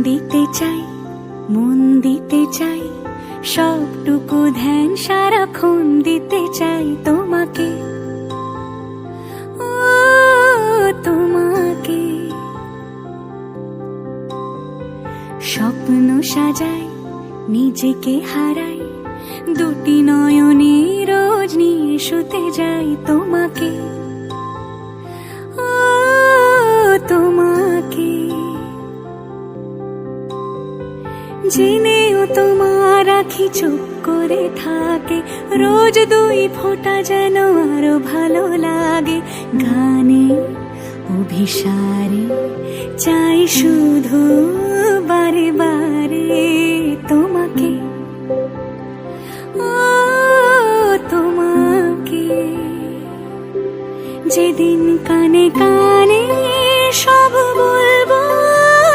দিতে চাই, মন দিতে চাই, সবটুকু ধ্যান সারাক্ষণ দিতে চাই তোমাকে, ও তোমাকে। স্বপ্ন সাজাই, নিজেকে হারাই, দুটি নয়নে রোজ নিয়ে শুতে যাই তোমাকে, ও তোমাকে। জেনেও তোমার আখি চুপ করে থাকে, রোজ দুই ফোঁটা যেন আরো ভালো লাগে। গানে অভিসারে চাই শুধু বারে বারে তোমাকে, ও তোমাকে। যেদিন